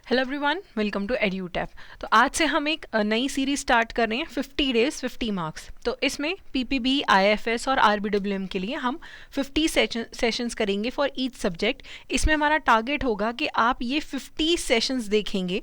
Hello everyone, welcome to Edutap. तो आज से हम एक नई सीरीज स्टार्ट कर रहे हैं 50 डेज 50 मार्क्स। तो इसमें पीपीबी, आईएफएस और आरबीडब्ल्यूएम के लिए हम 50 सेशंस करेंगे फॉर ईच सब्जेक्ट। इसमें हमारा टारगेट होगा कि आप ये 50 सेशंस देखेंगे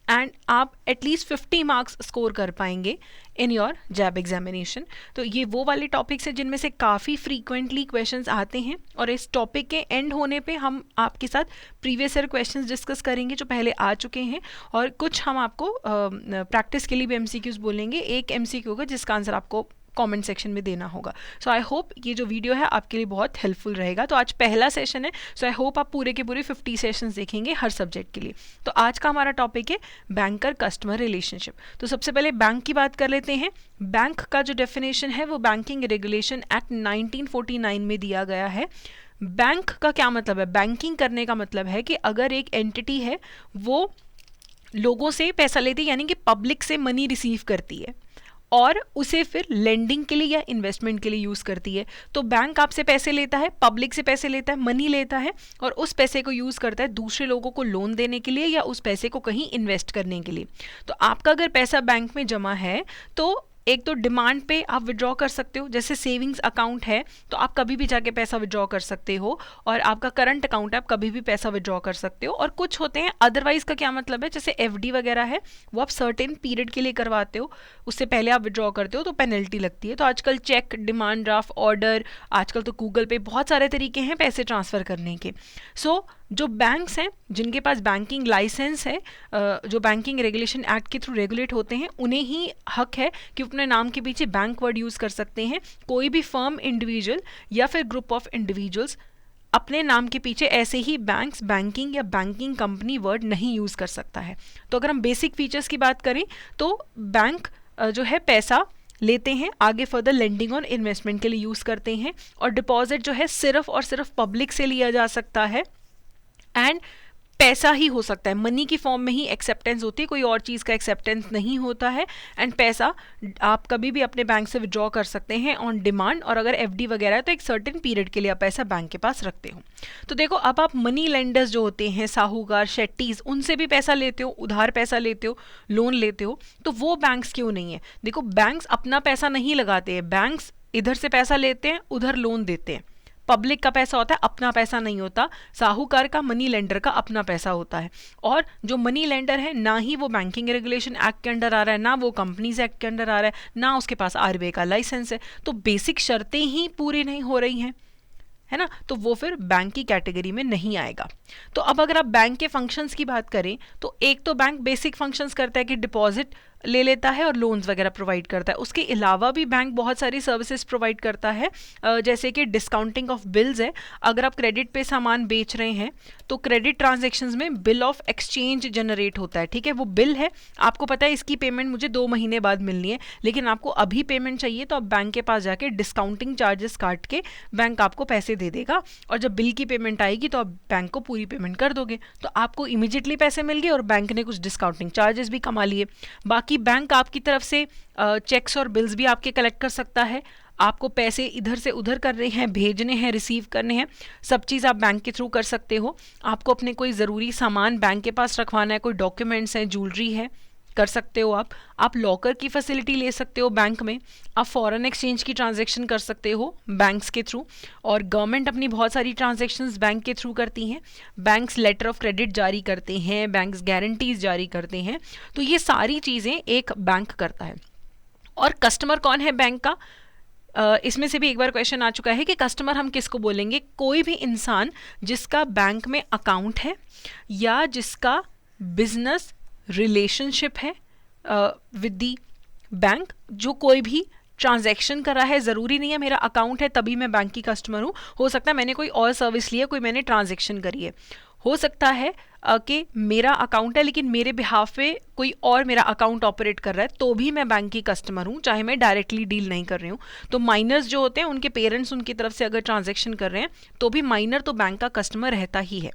एंड आप एटलीस्ट 50 मार्क्स स्कोर कर पाएंगे इन योर जैब एग्जामिनेशन। तो ये वो वाले टॉपिक्स हैं जिनमें से काफ़ी फ्रीक्वेंटली क्वेश्चंस आते हैं, और इस टॉपिक के एंड होने पे हम आपके साथ प्रीवियस ईयर क्वेश्चंस डिस्कस करेंगे जो पहले आ चुके हैं, और कुछ हम आपको प्रैक्टिस के लिए भी एमसीक्यूज बोलेंगे। एक एमसीक्यू होगा जिसका आंसर आपको कमेंट सेक्शन में देना होगा। सो आई होप ये जो वीडियो है आपके लिए बहुत हेल्पफुल रहेगा। तो आज पहला सेशन है, सो आई होप आप पूरे के पूरे 50 सेशंस देखेंगे हर सब्जेक्ट के लिए। तो आज का हमारा टॉपिक है बैंकर कस्टमर रिलेशनशिप। तो सबसे पहले बैंक की बात कर लेते हैं। बैंक का जो डेफिनेशन है वो बैंकिंग रेगुलेशन एक्ट 1949 में दिया गया है। बैंक का क्या मतलब है? बैंकिंग करने का मतलब है कि अगर एक एंटिटी है वो लोगों से पैसा लेती है, यानी कि पब्लिक से मनी रिसीव करती है और उसे फिर लेंडिंग के लिए या इन्वेस्टमेंट के लिए यूज़ करती है। तो बैंक आपसे पैसे लेता है, पब्लिक से पैसे लेता है, मनी लेता है, और उस पैसे को यूज़ करता है दूसरे लोगों को लोन देने के लिए या उस पैसे को कहीं इन्वेस्ट करने के लिए। तो आपका अगर पैसा बैंक में जमा है तो एक तो डिमांड पे आप विड्रॉ कर सकते हो, जैसे सेविंग्स अकाउंट है तो आप कभी भी जाके पैसा विड्रॉ कर सकते हो, और आपका करंट अकाउंट है आप कभी भी पैसा विड्रॉ कर सकते हो। और कुछ होते हैं अदरवाइज का क्या मतलब है, जैसे एफडी वगैरह है वो आप सर्टेन पीरियड के लिए करवाते हो, उससे पहले आप विड्रॉ करते हो तो पेनल्टी लगती है। तो आजकल चेक, डिमांड ड्राफ्ट, ऑर्डर, आजकल तो गूगल पे, बहुत सारे तरीके हैं पैसे ट्रांसफ़र करने के। सो जो बैंक्स हैं जिनके पास बैंकिंग लाइसेंस है, जो बैंकिंग रेगुलेशन एक्ट के थ्रू रेगुलेट होते हैं, उन्हें ही हक है कि अपने नाम के पीछे बैंक वर्ड यूज़ कर सकते हैं। कोई भी फर्म, इंडिविजुअल या फिर ग्रुप ऑफ इंडिविजुअल्स अपने नाम के पीछे ऐसे ही बैंक्स, बैंकिंग या बैंकिंग कंपनी वर्ड नहीं यूज़ कर सकता है। तो अगर हम बेसिक फीचर्स की बात करें तो बैंक जो है पैसा लेते हैं, आगे फर्दर लेंडिंग और इन्वेस्टमेंट के लिए यूज़ करते हैं, और डिपॉजिट जो है सिर्फ और सिर्फ पब्लिक से लिया जा सकता है, एंड पैसा ही हो सकता है, मनी की फॉर्म में ही एक्सेप्टेंस होती है, कोई और चीज़ का एक्सेप्टेंस नहीं होता है। एंड पैसा आप कभी भी अपने बैंक से विड्रॉ कर सकते हैं ऑन डिमांड, और अगर एफडी वगैरह है तो एक सर्टेन पीरियड के लिए आप पैसा बैंक के पास रखते हो। तो देखो, अब आप मनी लेंडर्स जो होते हैं, साहूकार, शेट्टीज, उनसे भी पैसा लेते हो, उधार पैसा लेते हो, लोन लेते हो, तो वो बैंक्स क्यों नहीं है? देखो, बैंक्स अपना पैसा नहीं लगाते हैं, बैंक्स इधर से पैसा लेते हैं, उधर लोन देते हैं। पब्लिक का पैसा होता है, अपना पैसा नहीं होता। साहूकार का, मनी लेंडर का अपना पैसा होता है। और जो मनी लेंडर है, ना ही वो बैंकिंग रेगुलेशन एक्ट के अंडर आ रहा है, ना वो कंपनीज एक्ट के अंडर आ रहा है, ना उसके पास आरबीआई का लाइसेंस है। तो बेसिक शर्तें ही पूरी नहीं हो रही हैं, है ना, तो वो फिर बैंक की कैटेगरी में नहीं आएगा। तो अब अगर आप बैंक के फंक्शंस की बात करें तो एक तो बैंक बेसिक फंक्शंस करता है कि डिपॉजिट ले लेता है और लोन्स वगैरह प्रोवाइड करता है। उसके अलावा भी बैंक बहुत सारी सर्विसेज प्रोवाइड करता है, जैसे कि डिस्काउंटिंग ऑफ बिल्स है। अगर आप क्रेडिट पे सामान बेच रहे हैं तो क्रेडिट ट्रांजेक्शन्स में बिल ऑफ एक्सचेंज जनरेट होता है, ठीक है, वो बिल है, आपको पता है इसकी पेमेंट मुझे 2 महीने बाद मिलनी है, लेकिन आपको अभी पेमेंट चाहिए, तो आप बैंक के पास जाके डिस्काउंटिंग चार्जेस काट के बैंक आपको पैसे दे देगा, और जब बिल की पेमेंट आएगी तो आप बैंक को पूरी पेमेंट कर दोगे, तो आपको इमीडिएटली पैसे मिल गए और बैंक ने कुछ डिस्काउंटिंग चार्जेस भी कमा लिए। बाकी बैंक आपकी तरफ से चेक्स और बिल्स भी आपके कलेक्ट कर सकता है। आपको पैसे इधर से उधर करने हैं, भेजने हैं, रिसीव करने हैं, सब चीज़ आप बैंक के थ्रू कर सकते हो। आपको अपने कोई ज़रूरी सामान बैंक के पास रखवाना है, कोई डॉक्यूमेंट्स हैं, ज्वेलरी है, कर सकते हो आप लॉकर की फैसिलिटी ले सकते हो बैंक में, आप फॉरेन एक्सचेंज की ट्रांजैक्शन कर सकते हो बैंक्स के थ्रू, और गवर्नमेंट अपनी बहुत सारी ट्रांजैक्शंस बैंक के थ्रू करती हैं। बैंक्स लेटर ऑफ क्रेडिट जारी करते हैं, बैंक्स गारंटीज जारी करते हैं, तो ये सारी चीज़ें एक बैंक करता है। और कस्टमर कौन है बैंक का? इसमें से भी एक बार क्वेश्चन आ चुका है कि कस्टमर हम किसको बोलेंगे? कोई भी इंसान जिसका बैंक में अकाउंट है या जिसका बिजनेस रिलेशनशिप है विद दी बैंक, जो कोई भी ट्रांजैक्शन करा है, ज़रूरी नहीं है मेरा अकाउंट है तभी मैं बैंक की कस्टमर हूँ, हो सकता है मैंने कोई और सर्विस ली है, कोई मैंने ट्रांजैक्शन करी है, हो सकता है कि मेरा अकाउंट है लेकिन मेरे बिहाफ पे कोई और मेरा अकाउंट ऑपरेट कर रहा है, तो भी मैं बैंक की कस्टमर हूँ, चाहे मैं डायरेक्टली डील नहीं कर रही हूँ। तो माइनर्स जो होते हैं, उनके पेरेंट्स उनकी तरफ से अगर ट्रांजैक्शन कर रहे हैं तो भी माइनर तो बैंक का कस्टमर रहता ही है।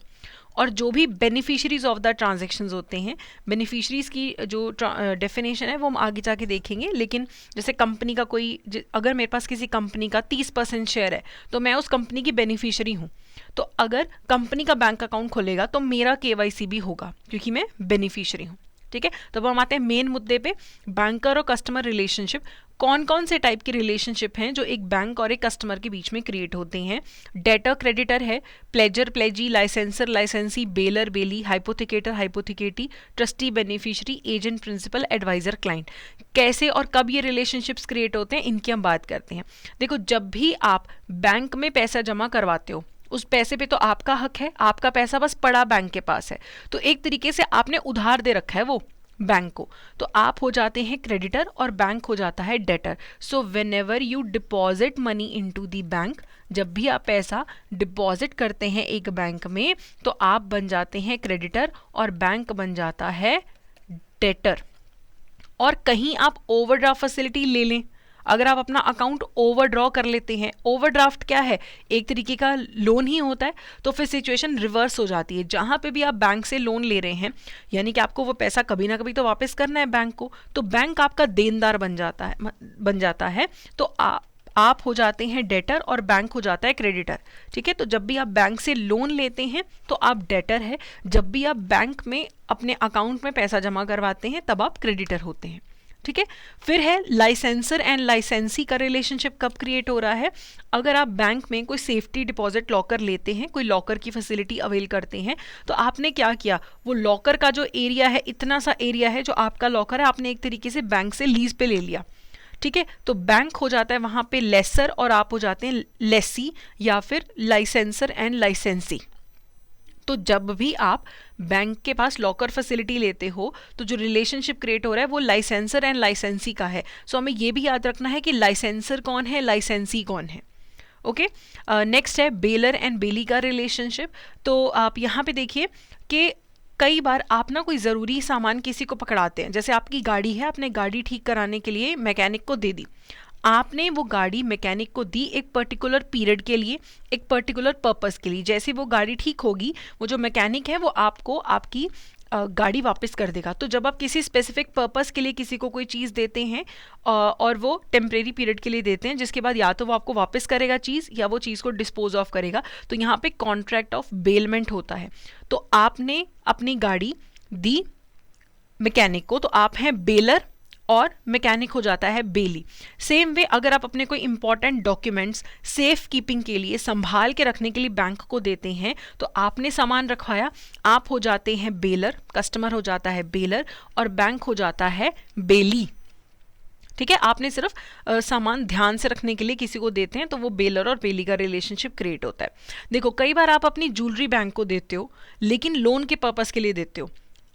और जो भी बेनिफिशरीज ऑफ द ट्रांजेक्शन्स होते हैं, बेनिफिशरीज की जो डेफिनेशन है वो हम आगे जाके देखेंगे, लेकिन जैसे कंपनी का कोई, अगर मेरे पास किसी कंपनी का 30% शेयर है तो मैं उस कंपनी की बेनिफिशरी हूँ, तो अगर कंपनी का बैंक अकाउंट खोलेगा तो मेरा KYC भी होगा क्योंकि मैं बेनिफिशियरी हूँ। ठीक है, तो अब हम आते हैं मेन मुद्दे पे, बैंकर और कस्टमर रिलेशनशिप। कौन कौन से टाइप के रिलेशनशिप हैं जो एक बैंक और एक कस्टमर के बीच में क्रिएट होते हैं? डेटर क्रेडिटर है, pledger pledgee, licensor licensee, bailor bailee, hypothecator hypothecatee, trustee beneficiary, agent principal, advisor client. कैसे और कब ये रिलेशनशिप्स क्रिएट होते हैं इनकी हम बात करते हैं। देखो, जब भी आप बैंक में पैसा जमा करवाते हो उस पैसे पे तो आपका हक है, आपका पैसा बस पड़ा बैंक के पास है, तो एक तरीके से आपने उधार दे रखा है वो बैंक को, तो आप हो जाते हैं क्रेडिटर और बैंक हो जाता है debtor. So when ever you deposit money into the bank, जब भी आप पैसा डिपॉजिट करते हैं एक बैंक में तो आप बन जाते हैं क्रेडिटर और बैंक बन जाता है डेटर। और कहीं आप ओवरड्राफ्ट फैसिलिटी ले लें, अगर आप अपना अकाउंट ओवरड्रॉ कर लेते हैं, ओवरड्राफ्ट क्या है, एक तरीके का लोन ही होता है, तो फिर सिचुएशन रिवर्स हो जाती है। जहाँ पे भी आप बैंक से लोन ले रहे हैं यानी कि आपको वो पैसा कभी ना कभी तो वापस करना है बैंक को, तो बैंक आपका देनदार बन जाता है। तो आप हो जाते हैं डेटर और बैंक हो जाता है क्रेडिटर। ठीक है, तो जब भी आप बैंक से लोन लेते हैं तो आप डेटर है, जब भी आप बैंक में अपने अकाउंट में पैसा जमा करवाते हैं तब आप क्रेडिटर होते हैं। ठीक है, फिर है लाइसेंसर एंड लाइसेंसी का रिलेशनशिप कब क्रिएट हो रहा है? अगर आप बैंक में कोई सेफ्टी डिपॉजिट लॉकर लेते हैं, कोई लॉकर की फैसिलिटी अवेल करते हैं, तो आपने क्या किया, वो लॉकर का जो एरिया है, इतना सा एरिया है जो आपका लॉकर है, आपने एक तरीके से बैंक से लीज पे ले लिया। ठीक है, तो बैंक हो जाता है वहां पे लेसर और आप हो जाते हैं लेसी या फिर लाइसेंसर एंड लाइसेंसी। तो जब भी आप बैंक के पास लॉकर फैसिलिटी लेते हो तो जो रिलेशनशिप क्रिएट हो रहा है वो लाइसेंसर एंड लाइसेंसी का है। सो हमें ये भी याद रखना है कि लाइसेंसर कौन है, लाइसेंसी कौन है। ओके, नेक्स्ट है बेलर एंड बेली का रिलेशनशिप। तो आप यहाँ पे देखिए कि कई बार आप ना कोई ज़रूरी सामान किसी को पकड़ाते हैं, जैसे आपकी गाड़ी है, आपने गाड़ी ठीक कराने के लिए मैकेनिक को दे दी, आपने वो गाड़ी मैकेनिक को दी एक पर्टिकुलर पीरियड के लिए, एक पर्टिकुलर पर्पस के लिए। जैसे वो गाड़ी ठीक होगी वो जो मैकेनिक है वो आपको आपकी गाड़ी वापस कर देगा। तो जब आप किसी स्पेसिफिक पर्पस के लिए किसी को कोई चीज़ देते हैं और वो टेम्परेरी पीरियड के लिए देते हैं, जिसके बाद या तो वो आपको वापस करेगा चीज़ या वो चीज़ को डिस्पोज ऑफ करेगा, तो यहाँ पे कॉन्ट्रैक्ट ऑफ बेलमेंट होता है। तो आपने अपनी गाड़ी दी मैकेनिक को तो आप हैं बेलर और मैकेनिक हो जाता है बेली। सेम वे अगर आप अपने कोई इंपॉर्टेंट डॉक्यूमेंट्स सेफ कीपिंग के लिए संभाल के रखने के लिए बैंक को देते हैं तो आपने सामान रखवाया, आप हो जाते हैं बेलर, कस्टमर हो जाता है बेलर और बैंक हो जाता है बेली। ठीक है, आपने सिर्फ सामान ध्यान से रखने के लिए किसी को देते हैं तो वो बेलर और बेली का रिलेशनशिप क्रिएट होता है। देखो, कई बार आप अपनी ज्वेलरी बैंक को देते हो लेकिन लोन के पर्पस के लिए देते हो।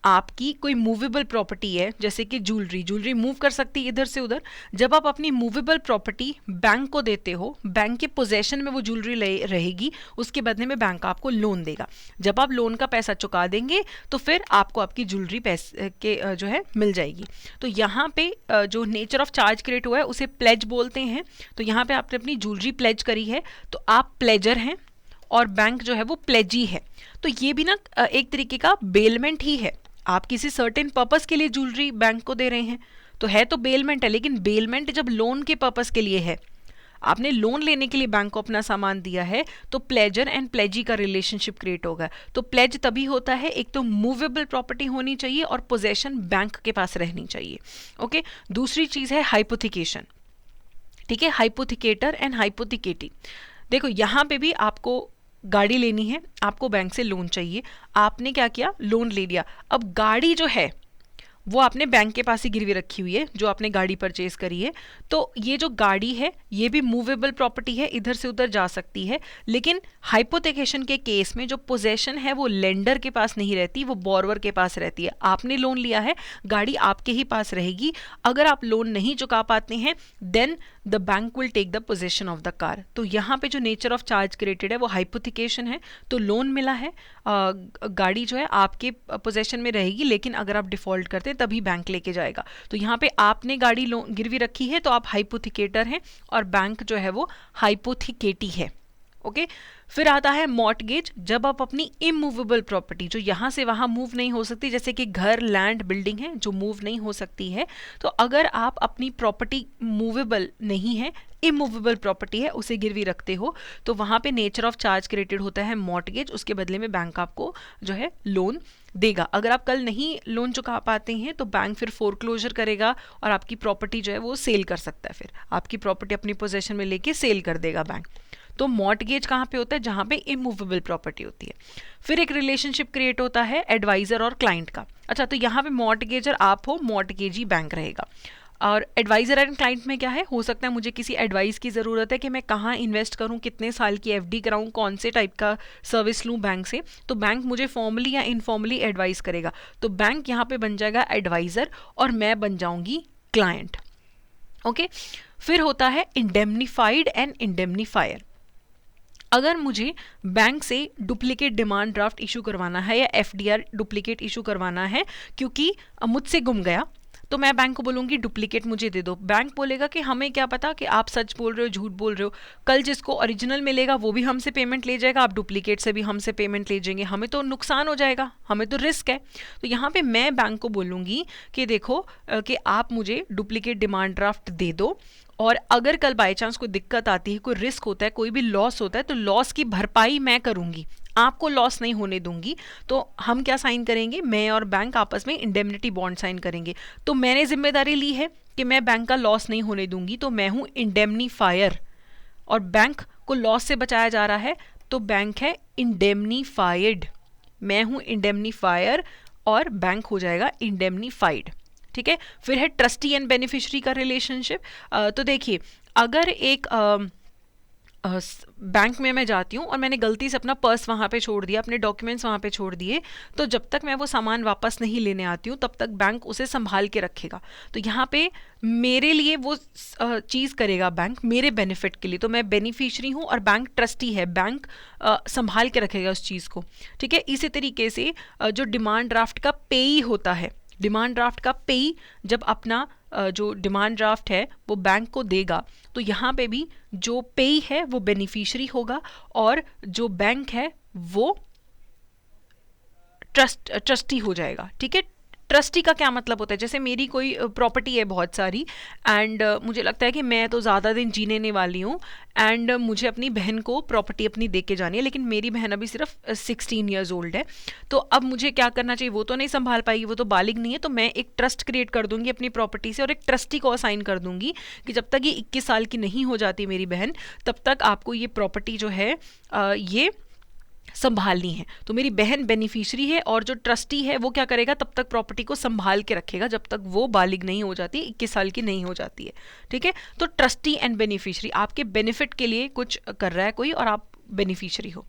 आपकी कोई मूवेबल प्रॉपर्टी है जैसे कि ज्वेलरी मूव कर सकती है इधर से उधर, जब आप अपनी मूवेबल प्रॉपर्टी बैंक को देते हो, बैंक के पोजेशन में वो ज्वेलरी रहेगी, उसके बदले में बैंक आपको लोन देगा। जब आप लोन का पैसा चुका देंगे तो फिर आपको आपकी ज्वेलरी पैसे के जो है मिल जाएगी। तो यहाँ पे जो नेचर ऑफ चार्ज क्रिएट हुआ है उसे प्लेज बोलते हैं। तो यहाँ पे आपने अपनी ज्वेलरी प्लेज करी है तो आप प्लेजर हैं और बैंक जो है वो प्लेजी है। तो ये भी ना एक तरीके का बेलमेंट ही है, आप किसी सर्टेन पर्पस के लिए ज्वेलरी बैंक को दे रहे हैं तो है तो बेलमेंट है, लेकिन बेलमेंट जब लोन के पर्पस के लिए है, आपने लोन लेने के लिए बैंक को अपना सामान दिया है तो प्लेजर एंड प्लेजी का रिलेशनशिप क्रिएट होगा। तो प्लेज तभी होता है, एक तो मूवेबल प्रॉपर्टी होनी चाहिए और पोजेशन बैंक के पास रहनी चाहिए। ओके, दूसरी चीज है हाइपोथिकेशन। ठीक है, हाइपोथिकेटर एंड हाइपोथिकेटी। देखो, यहाँ पे भी आपको गाड़ी लेनी है, आपको बैंक से लोन चाहिए, आपने क्या किया, लोन ले लिया। अब गाड़ी जो है वो आपने बैंक के पास ही गिरवी रखी हुई है जो आपने गाड़ी परचेज करी है, तो ये जो गाड़ी है ये भी मूवेबल प्रॉपर्टी है, इधर से उधर जा सकती है। लेकिन हाइपोथेकेशन के केस में जो पोजेशन है वो लेंडर के पास नहीं रहती, वो बोरोवर के पास रहती है। आपने लोन लिया है, गाड़ी आपके ही पास रहेगी। अगर आप लोन नहीं चुका पाते हैं then the bank will take the possession of the car. तो यहाँ पे जो नेचर ऑफ चार्ज क्रिएटेड है वो हाइपोथिकेशन है। तो लोन मिला है, गाड़ी जो है आपके पोजेशन में रहेगी, लेकिन अगर आप डिफॉल्ट करते हैं तभी बैंक लेके जाएगा। तो यहाँ पे आपने गाड़ी गिरवी रखी है तो आप हाइपोथिकेटर हैं और बैंक जो है वो हाइपोथिकेटी है। ओके, फिर आता है मॉर्टगेज, जब आप अपनी इमूवेबल प्रॉपर्टी जो यहाँ से वहाँ मूव नहीं हो सकती, जैसे कि घर, लैंड, बिल्डिंग है जो मूव नहीं हो सकती है, तो अगर आप अपनी प्रॉपर्टी मूवेबल नहीं है, इमूवेबल प्रॉपर्टी है, उसे गिरवी रखते हो, तो वहाँ पे नेचर ऑफ चार्ज क्रिएटेड होता है मॉर्टगेज, उसके बदले में बैंक आपको जो है लोन देगा। अगर आप कल नहीं लोन चुका पाते हैं तो बैंक फिर फोरक्लोजर करेगा और आपकी प्रॉपर्टी जो है वो सेल कर सकता है, फिर आपकी प्रॉपर्टी अपनी पोजेशन में लेके सेल कर देगा बैंक। तो मॉर्टगेज कहाँ पे होता है? जहाँ पे इमूवेबल प्रॉपर्टी होती है। फिर एक रिलेशनशिप क्रिएट होता है एडवाइजर और क्लाइंट का। अच्छा, तो यहाँ पे मॉर्टगेजर आप हो, मॉर्टगेजी बैंक रहेगा। और एडवाइजर एंड क्लाइंट में क्या है, हो सकता है मुझे किसी एडवाइस की ज़रूरत है कि मैं कहाँ इन्वेस्ट करूँ, कितने साल की एफडी कराऊँ, कौन से टाइप का सर्विस लूँ बैंक से, तो बैंक मुझे फॉर्मली या इनफॉर्मली एडवाइस करेगा। तो बैंक यहाँ पे बन जाएगा एडवाइज़र और मैं बन जाऊँगी क्लाइंट। ओके, फिर होता है इंडेमनीफाइड एंड इंडेमनीफायर। अगर मुझे बैंक से डुप्लीकेट डिमांड ड्राफ्ट इशू करवाना है या एफडीआर डुप्लीकेट इशू करवाना है क्योंकि मुझसे गुम गया, तो मैं बैंक को बोलूँगी डुप्लीकेट मुझे दे दो। बैंक बोलेगा कि हमें क्या पता कि आप सच बोल रहे हो, झूठ बोल रहे हो, कल जिसको ओरिजिनल मिलेगा वो भी हमसे पेमेंट ले जाएगा, आप डुप्लीकेट से भी हमसे पेमेंट ले जाएंगे, हमें तो नुकसान हो जाएगा, हमें तो रिस्क है। तो यहाँ पे मैं बैंक को बोलूँगी कि देखो कि आप मुझे डुप्लीकेट डिमांड ड्राफ्ट दे दो, और अगर कल बाई चांस कोई दिक्कत आती है, कोई रिस्क होता है, कोई भी लॉस होता है, तो लॉस की भरपाई मैं करूँगी, आपको लॉस नहीं होने दूंगी। तो हम क्या साइन करेंगे, मैं और बैंक आपस में इंडेमनिटी बॉन्ड साइन करेंगे। तो मैंने जिम्मेदारी ली है कि मैं बैंक का लॉस नहीं होने दूंगी, तो मैं हूँ इंडेमनीफायर, और बैंक को लॉस से बचाया जा रहा है, तो बैंक है इंडेमनीफाइड। मैं हूँ इंडेमनीफायर और बैंक हो जाएगा इंडेमनीफाइड। ठीक है। फिर है ट्रस्टी एंड बेनिफिशियरी का रिलेशनशिप। तो देखिए, अगर एक बैंक में मैं जाती हूँ और मैंने गलती से अपना पर्स वहाँ पे छोड़ दिया, अपने डॉक्यूमेंट्स वहाँ पे छोड़ दिए, तो जब तक मैं वो सामान वापस नहीं लेने आती हूँ तब तक बैंक उसे संभाल के रखेगा। तो यहाँ पे मेरे लिए वो चीज़ करेगा बैंक मेरे बेनिफिट के लिए, तो मैं बेनिफिशरी हूँ और बैंक ट्रस्टी है, बैंक संभाल के रखेगा उस चीज़ को। ठीक है। इसी तरीके से जो डिमांड ड्राफ्ट का पेई होता है, डिमांड ड्राफ्ट का पेई जब अपना जो डिमांड ड्राफ्ट है वो बैंक को देगा, तो यहाँ पे भी जो पेई है वो बेनिफिशियरी होगा और जो बैंक है वो ट्रस्टी हो जाएगा। ठीक है। ट्रस्टी का क्या मतलब होता है, जैसे मेरी कोई प्रॉपर्टी है बहुत सारी, एंड मुझे लगता है कि मैं तो ज़्यादा दिन जीने वाली हूँ, एंड मुझे अपनी बहन को प्रॉपर्टी अपनी दे के जानी है, लेकिन मेरी बहन अभी सिर्फ 16 ईयर्स ओल्ड है। तो अब मुझे क्या करना चाहिए, वो तो नहीं संभाल पाएगी, वो तो बालिग नहीं है, तो मैं एक ट्रस्ट क्रिएट कर दूंगी अपनी प्रॉपर्टी से और एक ट्रस्टी को असाइन कर दूंगी कि जब तक ये 21 साल की नहीं हो जाती मेरी बहन, तब तक आपको ये प्रॉपर्टी जो है ये संभालनी है। तो मेरी बहन बेनिफिशियरी है और जो ट्रस्टी है वो क्या करेगा, तब तक प्रॉपर्टी को संभाल के रखेगा जब तक वो बालिग नहीं हो जाती, 21 साल की नहीं हो जाती है। ठीक है। तो ट्रस्टी एंड बेनिफिशियरी आपके बेनिफिट के लिए कुछ कर रहा है कोई और आप बेनिफिशियरी हो।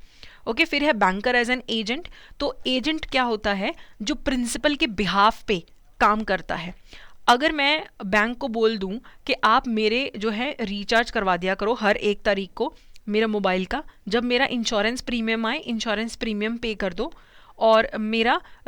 ओके। फिर है बैंकर एज एन एजेंट। तो एजेंट क्या होता है, जो प्रिंसिपल के बिहाफ पे काम करता है। अगर मैं बैंक को बोल दूं कि आप मेरे जो है रिचार्ज करवा दिया करो हर 1 तारीख को मेरा मोबाइल का, जब मेरा इंश्योरेंस प्रीमियम आए इंश्योरेंस प्रीमियम पे कर दो, और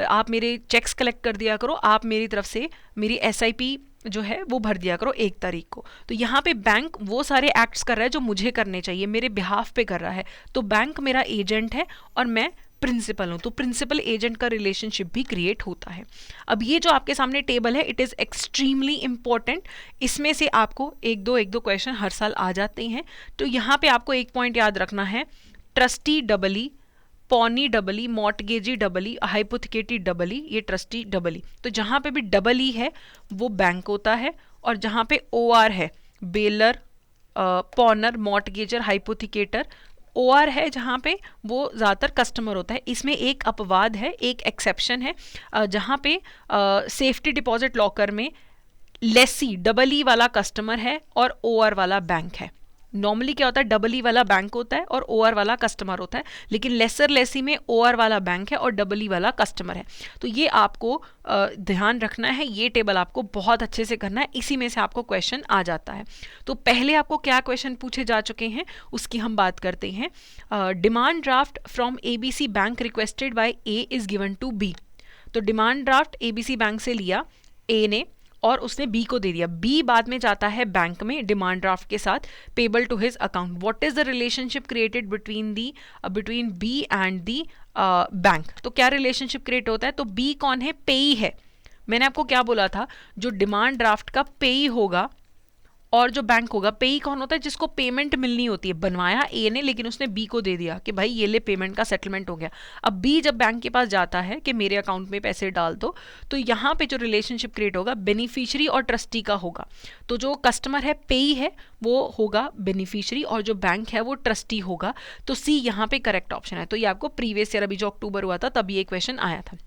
आप मेरे चेक्स कलेक्ट कर दिया करो, आप मेरी तरफ से मेरी SIP जो है वो भर दिया करो 1 तारीख को। तो यहाँ पे बैंक वो सारे एक्ट्स कर रहा है जो मुझे करने चाहिए, मेरे बिहाफ पे कर रहा है। तो बैंक मेरा एजेंट है और मैं प्रिंसिपल हूँ, तो प्रिंसिपल एजेंट का रिलेशनशिप भी क्रिएट होता है। अब ये जो आपके सामने टेबल है, इट इज़ एक्सट्रीमली इंपॉर्टेंट। इसमें से आपको एक दो क्वेश्चन हर साल आ जाते हैं। तो यहाँ पे आपको एक पॉइंट याद रखना है, ट्रस्टी डबली, पॉनी डबली, मॉर्टगेजी डबली, हाइपोथिकेटी डबली, ये ट्रस्टी डबली। तो जहाँ पे भी डबल ई है वो बैंक होता है, और जहाँ पे OR है बेलर, पॉनर, मॉर्टगेजर, हाइपोथिकेटर, OR है जहाँ पे वो ज़्यादातर कस्टमर होता है। इसमें एक अपवाद है, एक एक्सेप्शन है, जहाँ पे सेफ्टी डिपॉजिट लॉकर में लेसी डबल ई वाला कस्टमर है और OR वाला बैंक है। नॉर्मली क्या होता है, डबल ई वाला बैंक होता है और OR वाला कस्टमर होता है, लेकिन लेसर लेसी में OR वाला बैंक है और डबल ई वाला कस्टमर है। तो ये आपको ध्यान रखना है, ये टेबल आपको बहुत अच्छे से करना है, इसी में से आपको क्वेश्चन आ जाता है। तो पहले आपको क्या क्वेश्चन पूछे जा चुके हैं उसकी हम बात करते हैं। Demand draft from ABC bank requested by A is given to B। तो डिमांड ड्राफ्ट ABC बैंक से लिया A ने, और उसने बी को दे दिया, बी बाद में जाता है बैंक में डिमांड ड्राफ्ट के साथ payable to his account, what is the relationship created between B and the bank? तो क्या रिलेशनशिप क्रिएट होता है? तो बी कौन है? पेई है। मैंने आपको क्या बोला था, जो डिमांड ड्राफ्ट का पेई होगा और जो बैंक होगा, पेई कौन होता है? जिसको पेमेंट मिलनी होती है। बनवाया ए ने लेकिन उसने बी को दे दिया कि भाई ये ले पेमेंट का सेटलमेंट हो गया। अब बी जब बैंक के पास जाता है कि मेरे अकाउंट में पैसे डाल दो, तो यहाँ पे जो रिलेशनशिप क्रिएट होगा बेनिफिशियरी और ट्रस्टी का होगा। तो जो कस्टमर है पेई है वो होगा बेनिफिशियरी और जो बैंक है वो ट्रस्टी होगा। तो सी यहाँ पे करेक्ट ऑप्शन है। तो ये आपको प्रीवियस ईयर अभी जो अक्टूबर हुआ था तब ये क्वेश्चन आया था।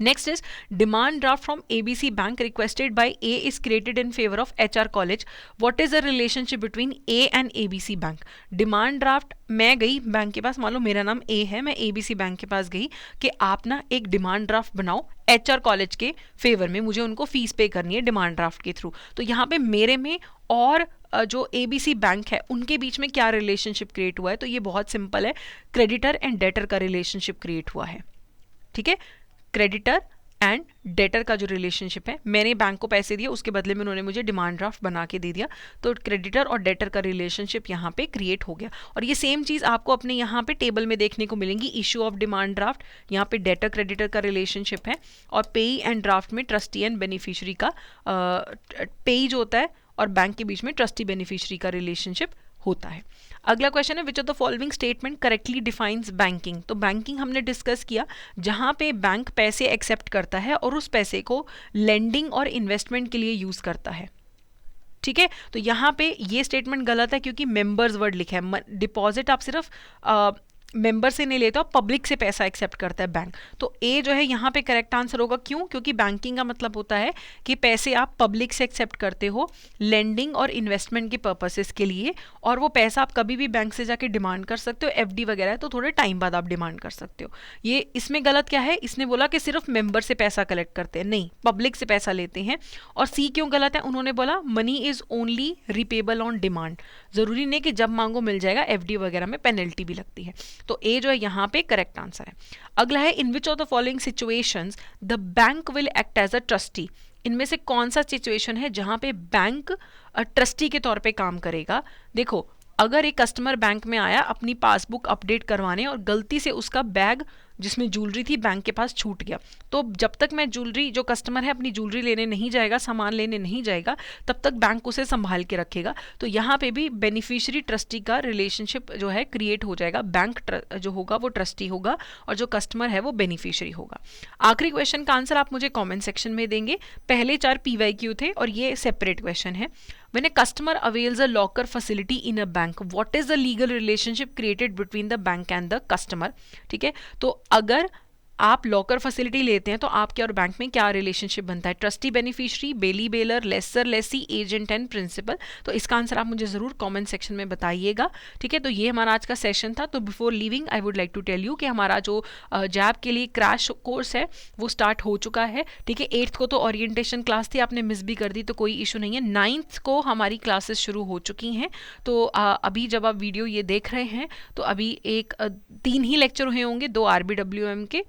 Next is demand draft from ABC Bank requested by A is created in favor of HR College. What is the relationship between A and ABC Bank? Demand draft मैं गई बैंक के पास, मान लो मेरा नाम A है, मैं ABC बैंक के पास गई कि आप ना एक डिमांड ड्राफ्ट बनाओ HR कॉलेज के फेवर में, मुझे उनको फीस पे करनी है डिमांड ड्राफ्ट के थ्रू। तो यहाँ पे मेरे में और जो ABC बैंक है उनके बीच में क्या रिलेशनशिप क्रिएट हुआ है? तो ये बहुत सिंपल है, क्रेडिटर एंड डेटर का रिलेशनशिप क्रिएट हुआ है। ठीक है, क्रेडिटर एंड डेटर का जो रिलेशनशिप है, मैंने बैंक को पैसे दिए, उसके बदले में उन्होंने मुझे डिमांड ड्राफ्ट बना के दे दिया, तो क्रेडिटर और डेटर का रिलेशनशिप यहाँ पे क्रिएट हो गया। और ये सेम चीज़ आपको अपने यहाँ पे टेबल में देखने को मिलेंगी, इशू ऑफ डिमांड ड्राफ्ट, यहाँ पे डेटर क्रेडिटर का रिलेशनशिप है, और पेई एंड ड्राफ्ट में ट्रस्टी एंड बेनिफिशियरी का पेई जो होता है और बैंक के बीच में ट्रस्टी बेनिफिशियरी का रिलेशनशिप होता है। अगला क्वेश्चन है, विच of the following statement correctly defines banking? तो बैंकिंग हमने डिस्कस किया, जहां पे बैंक पैसे एक्सेप्ट करता है और उस पैसे को लेंडिंग और इन्वेस्टमेंट के लिए यूज करता है। ठीक है, तो यहाँ पे ये स्टेटमेंट गलत है क्योंकि मेंबर्स वर्ड लिखा है। डिपॉजिट आप सिर्फ मेंबर से नहीं लेता, पब्लिक से पैसा एक्सेप्ट करता है बैंक। तो ए जो है यहाँ पे करेक्ट आंसर होगा। क्यों? क्योंकि बैंकिंग का मतलब होता है कि पैसे आप पब्लिक से एक्सेप्ट करते हो लेंडिंग और इन्वेस्टमेंट के पर्पसेस के लिए, और वो पैसा आप कभी भी बैंक से जाके डिमांड कर सकते हो। एफडी वगैरह है तो थोड़े टाइम बाद आप डिमांड कर सकते हो। ये इसमें गलत क्या है, इसने बोला कि सिर्फ मेंबर से पैसा कलेक्ट करते हैं, नहीं, पब्लिक से पैसा लेते हैं। और सी क्यों गलत है? उन्होंने बोला money is only repayable on demand, जरूरी नहीं कि जब मांगो मिल जाएगा, एफडी वगैरह में पेनल्टी भी लगती है। तो ए जो है यहाँ पे करेक्ट आंसर है। अगला है, in which of the following situations the bank will act as a trustee? इनमें से कौन सा सिचुएशन है जहां पे बैंक ट्रस्टी के तौर पे काम करेगा? देखो, अगर एक कस्टमर बैंक में आया अपनी पासबुक अपडेट करवाने और गलती से उसका बैग जिसमें ज्वेलरी थी बैंक के पास छूट गया, तो जब तक मैं ज्वेलरी, जो कस्टमर है अपनी ज्वेलरी लेने नहीं जाएगा, सामान लेने नहीं जाएगा, तब तक बैंक उसे संभाल के रखेगा। तो यहाँ पे भी बेनिफिशियरी ट्रस्टी का रिलेशनशिप जो है क्रिएट हो जाएगा। बैंक जो होगा वो ट्रस्टी होगा और जो कस्टमर है वो बेनिफिशियरी होगा। आखिरी क्वेश्चन का आंसर आप मुझे कॉमेंट सेक्शन में देंगे। पहले 4 PYQ थे और ये सेपरेट क्वेश्चन है। When a customer avails a locker facility in a bank, what is the legal relationship created between the bank and the customer? ठीक है, तो अगर आप लॉकर फैसिलिटी लेते हैं तो आपके और बैंक में क्या रिलेशनशिप बनता है? Trustee beneficiary, bailee bailor, lessor lessee, agent and principal. तो इसका आंसर आप मुझे ज़रूर कमेंट सेक्शन में बताइएगा। ठीक है, तो ये हमारा आज का सेशन था। तो before leaving I would like to tell you कि हमारा जो जैब के लिए क्रैश कोर्स है वो स्टार्ट हो चुका है। ठीक है, 8th को तो ओरिएंटेशन क्लास थी, आपने मिस भी कर दी तो कोई इशू नहीं है। 9th को हमारी क्लासेस शुरू हो चुकी हैं। तो अभी जब आप वीडियो ये देख रहे हैं तो अभी 3 ही लेक्चर हुए होंगे, 2 RBWM के,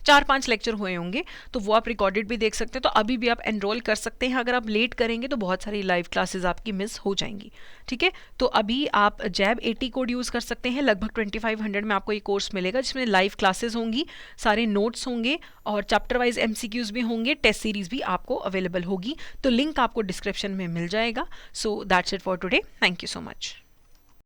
4-5 लेक्चर हुए होंगे, तो वो आप रिकॉर्डेड भी देख सकते हैं। तो अभी भी आप एनरोल कर सकते हैं। अगर आप लेट करेंगे तो बहुत सारी लाइव क्लासेस आपकी मिस हो जाएंगी। ठीक है, तो अभी आप जैब 80 कोड यूज़ कर सकते हैं। लगभग 2500 में आपको ये कोर्स मिलेगा जिसमें लाइव क्लासेस होंगी, सारे नोट्स होंगे और चैप्टर वाइज MCQs भी होंगे, टेस्ट सीरीज भी आपको अवेलेबल होगी। तो लिंक आपको डिस्क्रिप्शन में मिल जाएगा। So that's it for today. Thank you so much.